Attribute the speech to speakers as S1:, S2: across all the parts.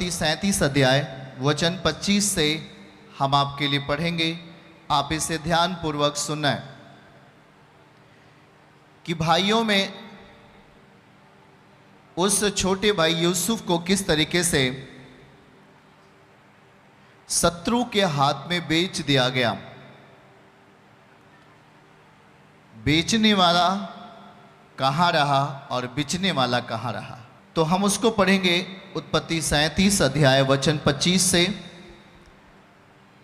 S1: उत्पत्ति 37 अध्याय वचन 25 से हम आपके लिए पढ़ेंगे। आप इसे ध्यान पूर्वक सुनना है कि भाइयों में उस छोटे भाई यूसुफ को किस तरीके से शत्रु के हाथ में बेच दिया गया। बेचने वाला कहाँ रहा और बेचने वाला कहाँ रहा, तो हम उसको पढ़ेंगे उत्पत्ति 37 अध्याय वचन 25 से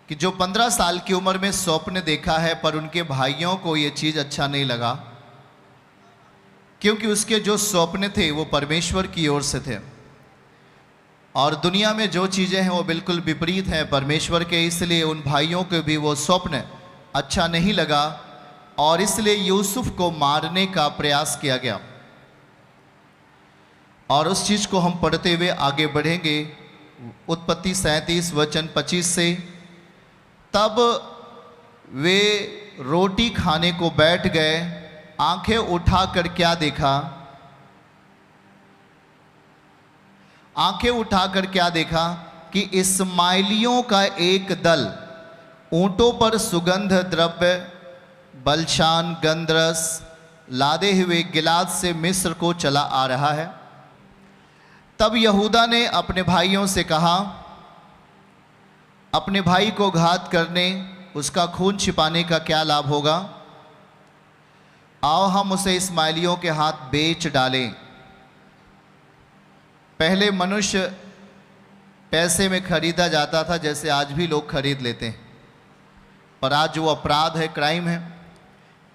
S1: कि जो 15 साल की उम्र में स्वप्न देखा है, पर उनके भाइयों को ये चीज़ अच्छा नहीं लगा, क्योंकि उसके जो स्वप्न थे वो परमेश्वर की ओर से थे और दुनिया में जो चीज़ें हैं वो बिल्कुल विपरीत हैं परमेश्वर के। इसलिए उन भाइयों को भी वो स्वप्न अच्छा नहीं लगा और इसलिए यूसुफ को मारने का प्रयास किया गया। और उस चीज़ को हम पढ़ते हुए आगे बढ़ेंगे। उत्पत्ति 37 वचन 25 से, तब वे रोटी खाने को बैठ गए, आंखें उठाकर क्या देखा, आंखें उठाकर क्या देखा कि इस्माइलियों का एक दल ऊंटों पर सुगंध द्रव्य बलशान गंधरस लादे हुए गिलाद से मिस्र को चला आ रहा है। तब यहूदा ने अपने भाइयों से कहा, अपने भाई को घात करने, उसका खून छिपाने का क्या लाभ होगा। आओ हम उसे इस्माइलियों के हाथ बेच डालें। पहले मनुष्य पैसे में खरीदा जाता था, जैसे आज भी लोग खरीद लेते हैं, पर आज वो अपराध है, क्राइम है।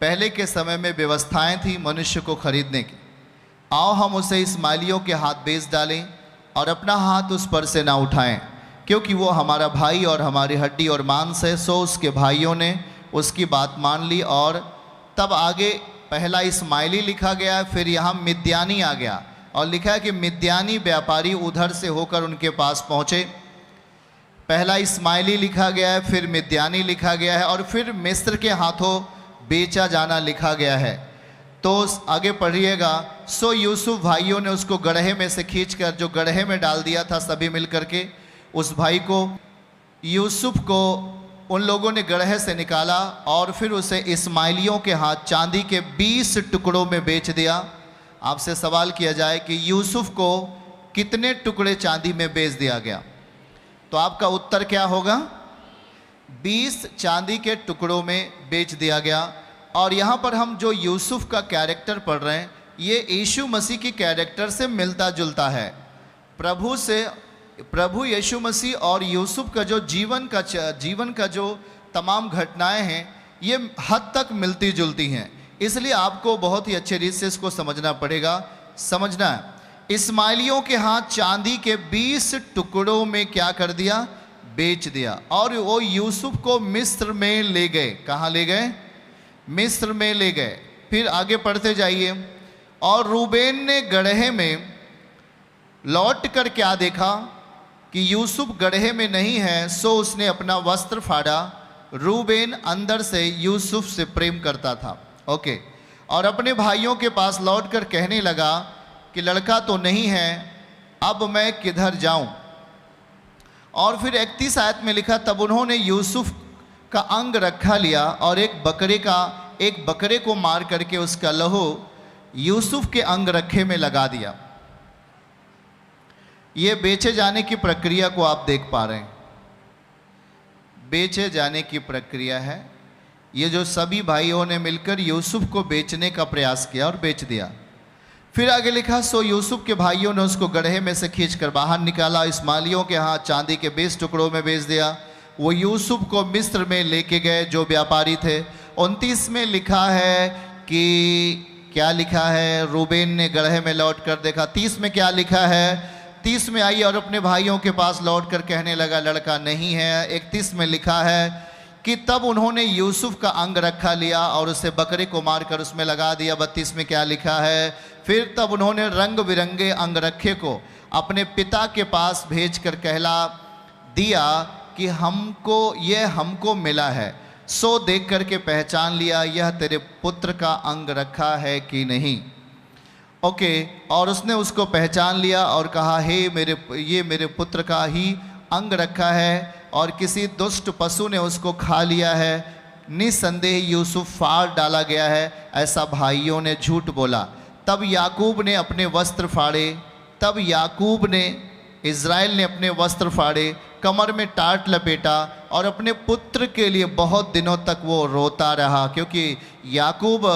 S1: पहले के समय में व्यवस्थाएं थी मनुष्य को खरीदने की। आओ हम उसे इस्माइलियों के हाथ बेच डालें और अपना हाथ उस पर से ना उठाएं, क्योंकि वो हमारा भाई और हमारी हड्डी और मांस है। सो उसके भाइयों ने उसकी बात मान ली। और तब आगे पहला इस्माइली लिखा गया, फिर यहाँ मिद्यानी आ गया और लिखा है कि मिद्यानी व्यापारी उधर से होकर उनके पास पहुँचे। पहला इस्माइली लिखा गया है, फिर मिद्यानी लिखा गया है और फिर मिस्र के हाथों बेचा जाना लिखा गया है। तो आगे पढ़िएगा। सो यूसुफ भाइयों ने उसको गड्ढे में से खींचकर जो गड्ढे में डाल दिया था, सभी मिलकर के उस भाई को, यूसुफ को उन लोगों ने गड्ढे से निकाला और फिर उसे इस्माइलियों के हाथ चांदी के 20 टुकड़ों में बेच दिया। आपसे सवाल किया जाए कि यूसुफ को कितने टुकड़े चांदी में बेच दिया गया, तो आपका उत्तर क्या होगा? 20 चांदी के टुकड़ों में बेच दिया गया। और यहाँ पर हम जो यूसुफ का कैरेक्टर पढ़ रहे हैं, ये यीशु मसीह की कैरेक्टर से मिलता जुलता है। प्रभु यीशु मसीह और यूसुफ का जो जीवन का जो तमाम घटनाएं हैं, ये हद तक मिलती जुलती हैं। इसलिए आपको बहुत ही अच्छे रीत से इसको समझना पड़ेगा। समझना है, इस्माइलियों के हाथ चांदी के 20 टुकड़ों में क्या कर दिया? बेच दिया। और वो यूसुफ को मिस्र में ले गए। कहाँ ले गए? मिस्र में ले गए। फिर आगे पढ़ते जाइए। और रूबेन ने गड्ढे में लौट कर क्या देखा कि यूसुफ गड्ढे में नहीं है, सो उसने अपना वस्त्र फाड़ा। रूबेन अंदर से यूसुफ से प्रेम करता था। ओके। और अपने भाइयों के पास लौटकर कहने लगा कि लड़का तो नहीं है, अब मैं किधर जाऊं। और फिर 31 आयत में लिखा, तब उन्होंने यूसुफ का अंग रखा लिया और एक बकरे को मार करके उसका लहू यूसुफ के अंग रखे में लगा दिया। ये बेचे जाने की प्रक्रिया को आप देख पा रहे हैं। बेचे जाने की प्रक्रिया है। ये जो सभी भाइयों ने मिलकर यूसुफ को बेचने का प्रयास किया और बेच दिया। फिर आगे लिखा, सो यूसुफ के भाइयों ने उसको गड्ढे में से खींचकर बाहर निकाला, इस्माइलियों के हाथ चांदी के 20 टुकड़ों में बेच दिया। वो यूसुफ को मिस्र में लेके गए जो व्यापारी थे। 29 में लिखा है कि क्या लिखा है? रूबेन ने गड्ढे में लौट कर देखा। 30 में क्या लिखा है? 30 में आई और अपने भाइयों के पास लौट कर कहने लगा लड़का नहीं है। 31 में लिखा है कि तब उन्होंने यूसुफ का अंग रखा लिया और उसे बकरे को मारकर उसमें लगा दिया। 32 में क्या लिखा है? फिर तब उन्होंने रंग बिरंगे अंगरखे को अपने पिता के पास भेजकर कहला दिया कि हमको मिला है। सो देख करके पहचान लिया यह तेरे पुत्र का अंग रखा है कि नहीं। ओके। और उसने उसको पहचान लिया और कहा, हे ये मेरे पुत्र का ही अंग रखा है और किसी दुष्ट पशु ने उसको खा लिया है। निसंदेह यूसुफ फाड़ डाला गया है, ऐसा भाइयों ने झूठ बोला। तब याकूब ने अपने वस्त्र फाड़े, तब याकूब ने, इज़राइल ने अपने वस्त्र फाड़े, कमर में टाट लपेटा और अपने पुत्र के लिए बहुत दिनों तक वो रोता रहा, क्योंकि याकूब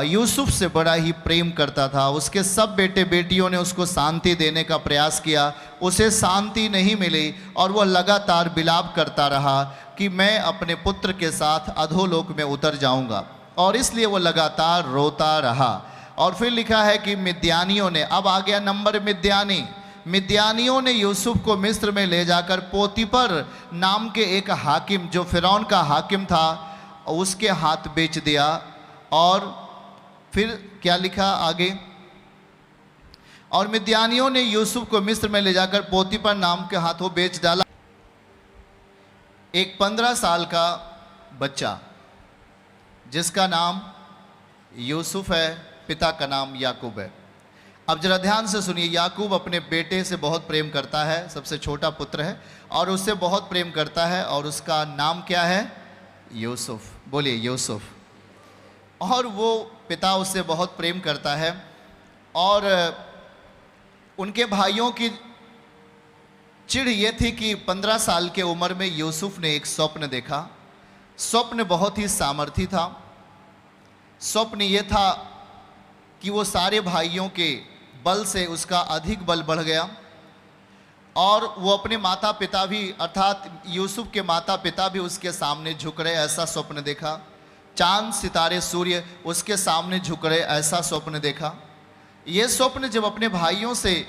S1: यूसुफ से बड़ा ही प्रेम करता था। उसके सब बेटे बेटियों ने उसको शांति देने का प्रयास किया, उसे शांति नहीं मिली और वह लगातार विलाप करता रहा कि मैं अपने पुत्र के साथ अधोलोक में उतर जाऊंगा, और इसलिए वो लगातार रोता रहा। और फिर लिखा है कि मिद्यानियों ने, अब आ गया नंबर मिद्यानियों ने यूसुफ को मिस्र में ले जाकर पोतीपर नाम के एक हाकिम, जो फिरौन का हाकिम था, उसके हाथ बेच दिया। और फिर क्या लिखा आगे, और मिद्यानियों ने यूसुफ को मिस्र में ले जाकर पोतीपर नाम के हाथों बेच डाला। एक 15 साल का बच्चा जिसका नाम यूसुफ है, पिता का नाम याकूब है। अब जरा ध्यान से सुनिए, याकूब अपने बेटे से बहुत प्रेम करता है, सबसे छोटा पुत्र है और उससे बहुत प्रेम करता है, और उसका नाम क्या है? यूसुफ। बोलिए यूसुफ। और वो पिता उससे बहुत प्रेम करता है, और उनके भाइयों की चिढ़ ये थी कि 15 साल के उम्र में यूसुफ ने एक स्वप्न देखा। स्वप्न बहुत ही सामर्थी था। स्वप्न ये था कि वो सारे भाइयों के बल से उसका अधिक बल बढ़ गया, और वो अपने माता पिता भी, अर्थात यूसुफ के माता पिता भी उसके सामने झुक रहे, ऐसा स्वप्न देखा। चांद सितारे सूर्य उसके सामने झुक रहे, ऐसा स्वप्न देखा। ये स्वप्न जब अपने भाइयों से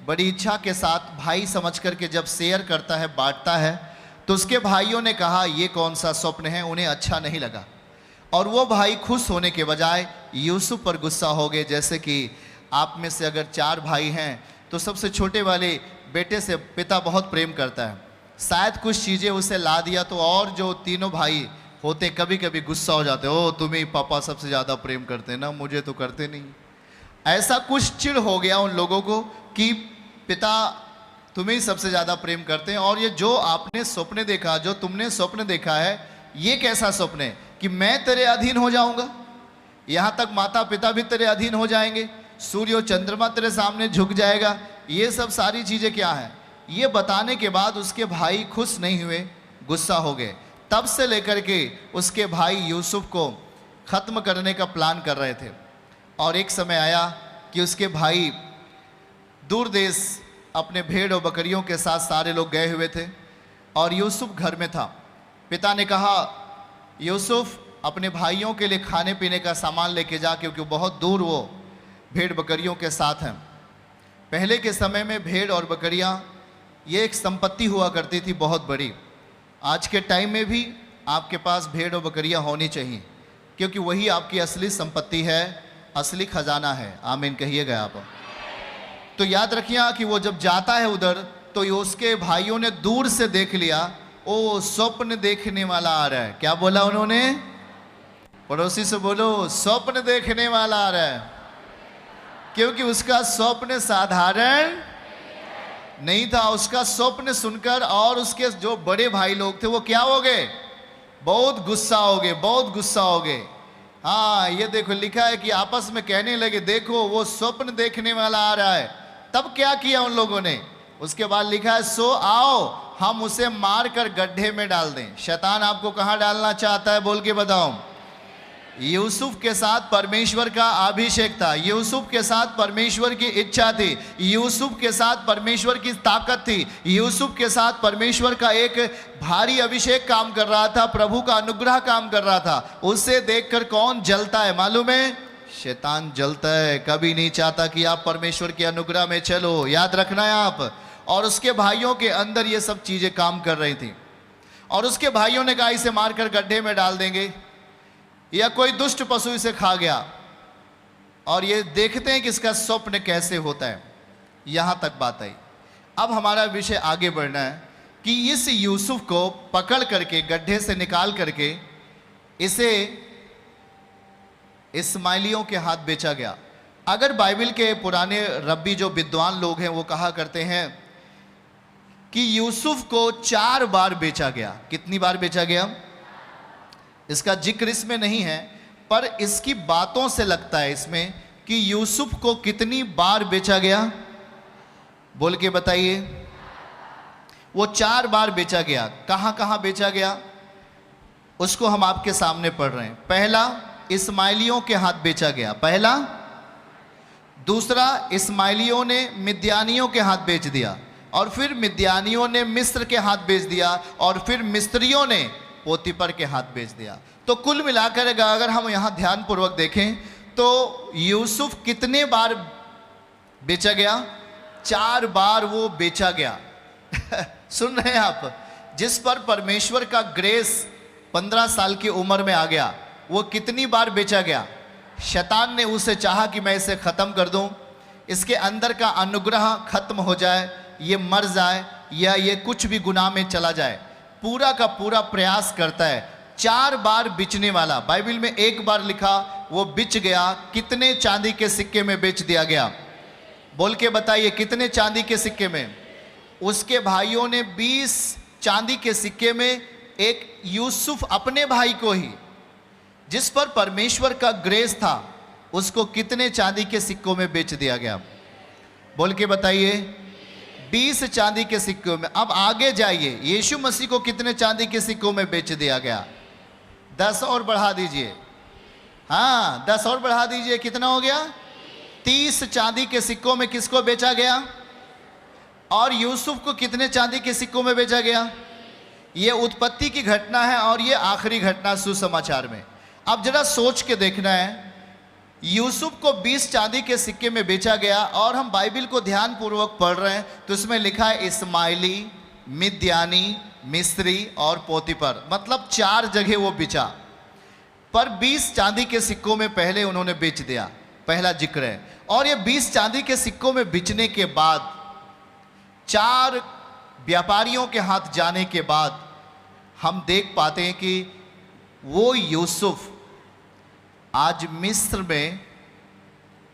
S1: बड़ी इच्छा के साथ भाई समझ करके जब शेयर करता है, बांटता है, तो उसके भाइयों ने कहा ये कौन सा स्वप्न है, उन्हें अच्छा नहीं लगा। और वो भाई खुश होने के बजाय यूसुफ पर गुस्सा हो गए। जैसे कि आप में से अगर 4 भाई हैं तो सबसे छोटे वाले बेटे से पिता बहुत प्रेम करता है, शायद कुछ चीज़ें उसे ला दिया तो और जो तीनों भाई होते कभी कभी गुस्सा हो जाते, ओ तुम्हें पापा सबसे ज़्यादा प्रेम करते हैं ना, मुझे तो करते नहीं। ऐसा कुछ चिढ़ हो गया उन लोगों को कि पिता तुम्हें ही सबसे ज़्यादा प्रेम करते हैं, और ये जो आपने स्वप्न देखा, जो तुमने स्वप्न देखा है, ये कैसा स्वप्न है कि मैं तेरे अधीन हो जाऊंगा, यहाँ तक माता पिता भी तेरे अधीन हो जाएंगे, सूर्य और चंद्रमा तेरे सामने झुक जाएगा, ये सब सारी चीज़ें क्या हैं? ये बताने के बाद उसके भाई खुश नहीं हुए, गुस्सा हो गए। तब से लेकर के उसके भाई यूसुफ को ख़त्म करने का प्लान कर रहे थे। और एक समय आया कि उसके भाई दूर देश अपने भेड़ और बकरियों के साथ सारे लोग गए हुए थे, और यूसुफ घर में था। पिता ने कहा, यूसुफ अपने भाइयों के लिए खाने पीने का सामान लेके जा, क्योंकि बहुत दूर वो भेड़ बकरियों के साथ हैं। पहले के समय में भेड़ और बकरियां ये एक संपत्ति हुआ करती थी बहुत बड़ी। आज के टाइम में भी आपके पास भेड़ और बकरियां होनी चाहिए, क्योंकि वही आपकी असली संपत्ति है, असली खजाना है। आमीन कहिएगा आप। तो याद रखिए कि वो जब जाता है उधर, तो उसके भाइयों ने दूर से देख लिया, ओ स्वप्न देखने वाला आ रहा है। क्या बोला उन्होंने? पड़ोसी से बोलो, स्वप्न देखने वाला आ रहा है। क्योंकि उसका स्वप्न साधारण नहीं था। उसका स्वप्न सुनकर और उसके जो बड़े भाई लोग थे वो क्या हो गए? बहुत गुस्सा हो गए, बहुत गुस्सा हो गए। हाँ, ये देखो लिखा है कि आपस में कहने लगे, देखो वो स्वप्न देखने वाला आ रहा है। तब क्या किया उन लोगों ने? उसके बाद लिखा है, सो आओ हम उसे मार कर गड्ढे में डाल दें। शैतान आपको कहाँ डालना चाहता है बोल के बताओ। यूसुफ के साथ परमेश्वर का अभिषेक था, यूसुफ के साथ परमेश्वर की इच्छा थी, यूसुफ के साथ परमेश्वर की ताकत थी, यूसुफ के साथ परमेश्वर का एक भारी अभिषेक काम कर रहा था, प्रभु का अनुग्रह काम कर रहा था। उसे देखकर कौन जलता है मालूम है? शैतान जलता है। कभी नहीं चाहता कि आप परमेश्वर के अनुग्रह में चलो, याद रखना है आप। और उसके भाइयों के अंदर ये सब चीजें काम कर रही थी, और उसके भाइयों ने कहा इसे मारकर गड्ढे में डाल देंगे, या कोई दुष्ट पशु इसे खा गया। और ये देखते हैं कि इसका स्वप्न कैसे होता है। यहां तक बात आई। अब हमारा विषय आगे बढ़ना है कि इस यूसुफ को पकड़ करके गड्ढे से निकाल करके इसे इस्माइलियों के हाथ बेचा गया। अगर बाइबल के पुराने रब्बी जो विद्वान लोग हैं वो कहा करते हैं कि यूसुफ को 4 बार बेचा गया। कितनी बार बेचा गया? इसका जिक्र इसमें नहीं है, पर इसकी बातों से लगता है इसमें कि यूसुफ को कितनी बार बेचा गया। बोल के बताइए। वो 4 बार बेचा गया। कहाँ कहाँ बेचा गया उसको हम आपके सामने पढ़ रहे हैं। पहला, इस्माइलियों के हाथ बेचा गया, पहला। दूसरा, इस्माइलियों ने मिद्यानियों के हाथ बेच दिया, और फिर मिद्यानियों ने मिस्र के हाथ बेच दिया, और फिर मिस्रियों ने पोतीपर के हाथ बेच दिया। तो कुल मिलाकर अगर हम यहाँ ध्यानपूर्वक देखें तो यूसुफ कितने बार बेचा गया? 4 बार वो बेचा गया। सुन रहे हैं आप? जिस पर परमेश्वर का ग्रेस 15 साल की उम्र में आ गया, वो कितनी बार बेचा गया? शैतान ने उसे चाहा कि मैं इसे ख़त्म कर दूं, इसके अंदर का अनुग्रह खत्म हो जाए, ये मर जाए, या ये कुछ भी गुनाह में चला जाए। पूरा का पूरा प्रयास करता है। 4 बार बिचने वाला। बाइबल में 1 बार लिखा वो बिच गया। कितने चांदी के सिक्के में बेच दिया गया? बोल के बताइए, कितने चांदी के सिक्के में? उसके भाइयों ने 20 चांदी के सिक्के में एक यूसुफ अपने भाई को ही, जिस पर परमेश्वर का ग्रेस था, उसको कितने चांदी के सिक्कों में बेच दिया गया? बोल के बताइए। 20 चांदी के सिक्कों में। अब आगे जाइए, यीशु मसीह को कितने चांदी के सिक्कों में बेच दिया गया? 10 और बढ़ा दीजिए। हाँ, 10 और बढ़ा दीजिए, कितना हो गया? 30 चांदी के सिक्कों में किसको बेचा गया? और यूसुफ को कितने चांदी के सिक्कों में बेचा गया? ये उत्पत्ति की घटना है और ये आखिरी घटना सुसमाचार में। अब जरा सोच के देखना है, यूसुफ को 20 चांदी के सिक्के में बेचा गया, और हम बाइबल को ध्यानपूर्वक पढ़ रहे हैं तो इसमें लिखा है इस्माइली, मिद्यानी, मिस्री और पोतीपर, मतलब 4 जगह वो बिचा। पर 20 चांदी के सिक्कों में पहले उन्होंने बेच दिया, पहला जिक्र है। और ये 20 चांदी के सिक्कों में बिचने के बाद, 4 व्यापारियों के हाथ जाने के बाद, हम देख पाते हैं कि वो यूसुफ आज मिस्र में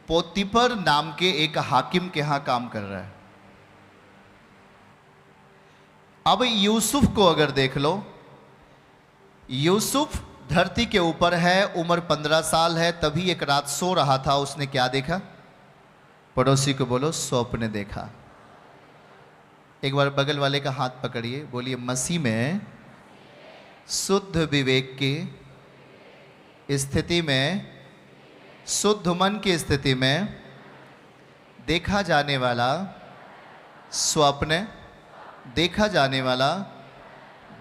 S1: पोतीपर नाम के एक हाकिम के यहाँ काम कर रहा है। अब यूसुफ को अगर देख लो, यूसुफ धरती के ऊपर है, उम्र 15 साल है। तभी एक रात सो रहा था, उसने क्या देखा? पड़ोसी को बोलो, स्वप्न देखा। एक बार बगल वाले का हाथ पकड़िए, बोलिए, मसीह में शुद्ध विवेक की स्थिति में, शुद्ध मन की स्थिति में देखा जाने वाला स्वप्न, देखा जाने वाला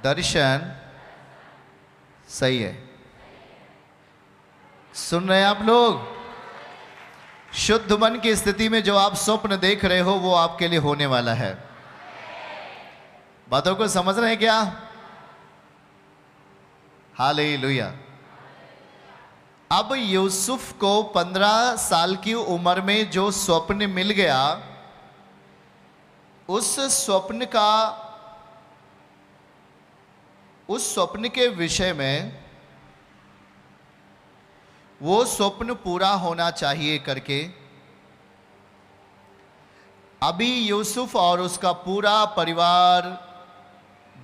S1: दर्शन सही है। सुन रहे हैं आप लोग? शुद्ध मन की स्थिति में जो आप स्वप्न देख रहे हो वो आपके लिए होने वाला है। बातों को समझ रहे हैं क्या? हालेलुया। अब यूसुफ को 15 साल की उम्र में जो स्वप्न मिल गया, उस स्वप्न के विषय में, वो स्वप्न पूरा होना चाहिए करके, अभी यूसुफ और उसका पूरा परिवार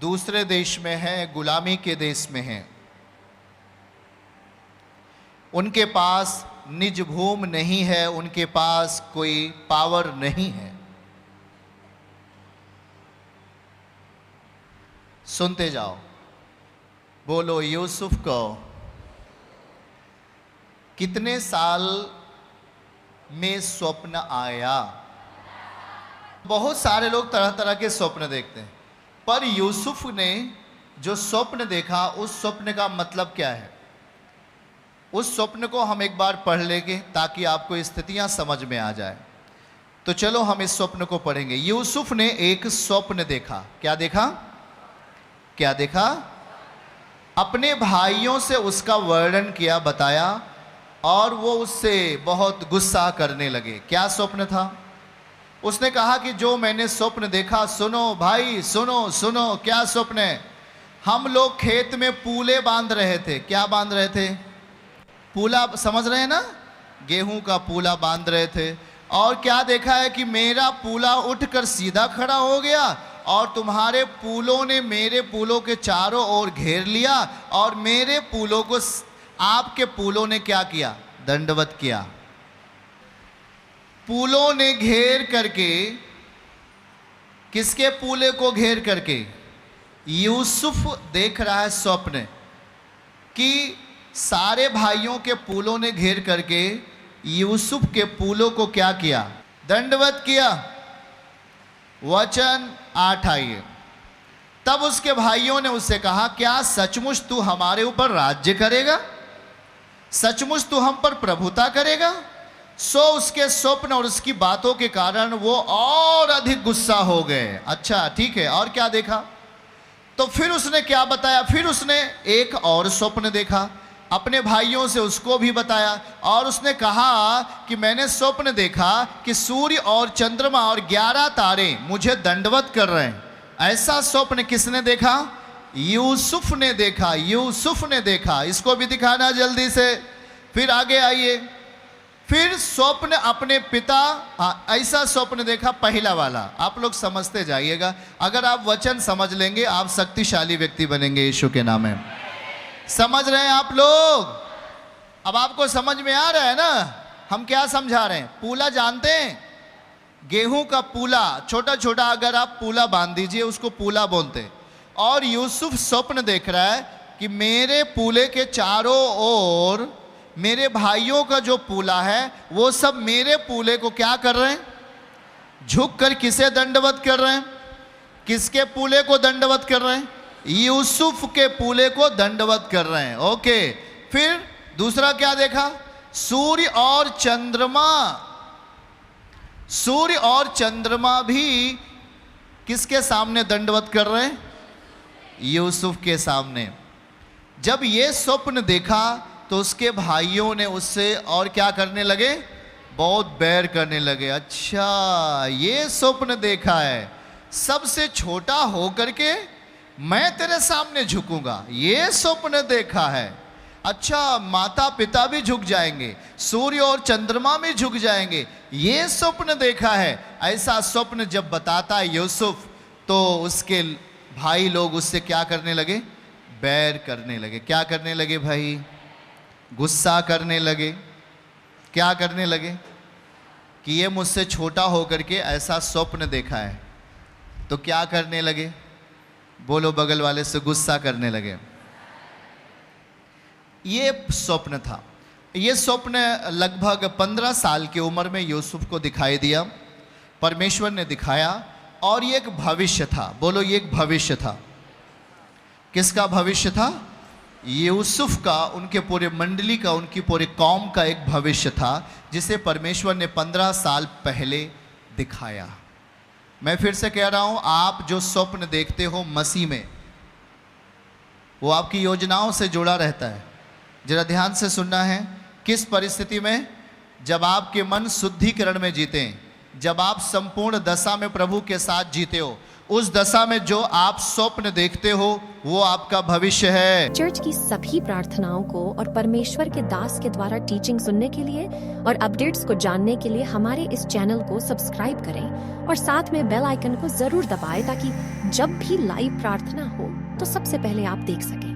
S1: दूसरे देश में है, गुलामी के देश में है। उनके पास निज भूमि नहीं है, उनके पास कोई पावर नहीं है। सुनते जाओ, बोलो, यूसुफ को कितने साल में स्वप्न आया? बहुत सारे लोग तरह तरह के स्वप्न देखते हैं, पर यूसुफ ने जो स्वप्न देखा, उस स्वप्न का मतलब क्या है? उस स्वप्न को हम एक बार पढ़ लेंगे ताकि आपको स्थितियां समझ में आ जाए। तो चलो हम इस स्वप्न को पढ़ेंगे। यूसुफ ने एक स्वप्न देखा। क्या देखा? क्या देखा? अपने भाइयों से उसका वर्णन किया, बताया, और वो उससे बहुत गुस्सा करने लगे। क्या स्वप्न था? उसने कहा कि जो मैंने स्वप्न देखा, सुनो भाई, सुनो सुनो। क्या स्वप्न है? हम लोग खेत में पूले बांध रहे थे। क्या बांध रहे थे? पूला, समझ रहे हैं ना? गेहूं का पूला बांध रहे थे, और क्या देखा है कि मेरा पूला उठकर सीधा खड़ा हो गया और तुम्हारे पूलों ने मेरे पूलों के चारों ओर घेर लिया, और मेरे पूलों को आपके पूलों ने क्या किया? दंडवत किया। पूलों ने घेर करके, किसके पूले को घेर करके? यूसुफ देख रहा है स्वप्न कि सारे भाइयों के पूलों ने घेर करके यूसुफ के पूलों को क्या किया? दंडवत किया। वचन 8 आइए। तब उसके भाइयों ने उससे कहा, क्या सचमुच तू हमारे ऊपर राज्य करेगा? सचमुच तू हम पर प्रभुता करेगा? सो उसके स्वप्न और उसकी बातों के कारण वो और अधिक गुस्सा हो गए। अच्छा ठीक है, और क्या देखा? तो फिर उसने क्या बताया? फिर उसने एक और स्वप्न देखा, अपने भाइयों से उसको भी बताया, और उसने कहा कि मैंने स्वप्न देखा कि सूर्य और चंद्रमा और 11 तारे मुझे दंडवत कर रहे हैं। ऐसा स्वप्न किसने देखा? यूसुफ ने देखा। यूसुफ ने देखा। इसको भी दिखाना जल्दी से। फिर आगे आइए। फिर स्वप्न अपने पिता, ऐसा स्वप्न देखा, पहला वाला आप लोग समझते जाइएगा। अगर आप वचन समझ लेंगे आप शक्तिशाली व्यक्ति बनेंगे यीशु के नाम में। समझ रहे हैं आप लोग? अब आपको समझ में आ रहा है ना हम क्या समझा रहे हैं? पूला जानते हैं? गेहूं का पूला, छोटा छोटा अगर आप पूला बांध दीजिए उसको पूला बोलते हैं। और यूसुफ स्वप्न देख रहा है कि मेरे पूले के चारों ओर मेरे भाइयों का जो पूला है वो सब मेरे पूले को क्या कर रहे हैं? झुक कर किसे दंडवत कर रहे हैं? किसके पूले को दंडवत कर रहे हैं? यूसुफ के पूले को दंडवत कर रहे हैं। ओके। फिर दूसरा क्या देखा? सूर्य और चंद्रमा। सूर्य और चंद्रमा भी किसके सामने दंडवत कर रहे हैं? यूसुफ के सामने। जब ये स्वप्न देखा तो उसके भाइयों ने उससे और क्या करने लगे? बहुत बैर करने लगे। अच्छा ये स्वप्न देखा है, सबसे छोटा होकर के मैं तेरे सामने झुकूंगा, ये स्वप्न देखा है। अच्छा माता पिता भी झुक जाएंगे, सूर्य और चंद्रमा भी झुक जाएंगे, ये स्वप्न देखा है। ऐसा स्वप्न जब बताता है यूसुफ तो उसके भाई लोग उससे क्या करने लगे? बैर करने लगे। क्या करने लगे भाई? गुस्सा करने लगे। क्या करने लगे? कि ये मुझसे छोटा होकर के ऐसा स्वप्न देखा है। तो क्या करने लगे? बोलो बगल वाले से, गुस्सा करने लगे। ये स्वप्न था। ये स्वप्न लगभग 15 साल की उम्र में यूसुफ को दिखाई दिया, परमेश्वर ने दिखाया, और ये एक भविष्य था। बोलो ये एक भविष्य था। किसका भविष्य था? यूसुफ का, उनके पूरे मंडली का, उनकी पूरे कौम का एक भविष्य था जिसे परमेश्वर ने 15 साल पहले दिखाया। मैं फिर से कह रहा हूं, आप जो स्वप्न देखते हो मसीह में, वो आपकी योजनाओं से जुड़ा रहता है। जरा ध्यान से सुनना है। किस परिस्थिति में? जब आपके मन शुद्धिकरण में जीते हैं, जब आप संपूर्ण दशा में प्रभु के साथ जीते हो, उस दशा में जो आप स्वप्न देखते हो वो आपका भविष्य है।
S2: चर्च की सभी प्रार्थनाओं को और परमेश्वर के दास के द्वारा टीचिंग सुनने के लिए और अपडेट्स को जानने के लिए हमारे इस चैनल को सब्सक्राइब करें और साथ में बेल आइकन को जरूर दबाएं ताकि जब भी लाइव प्रार्थना हो तो सबसे पहले आप देख सकें।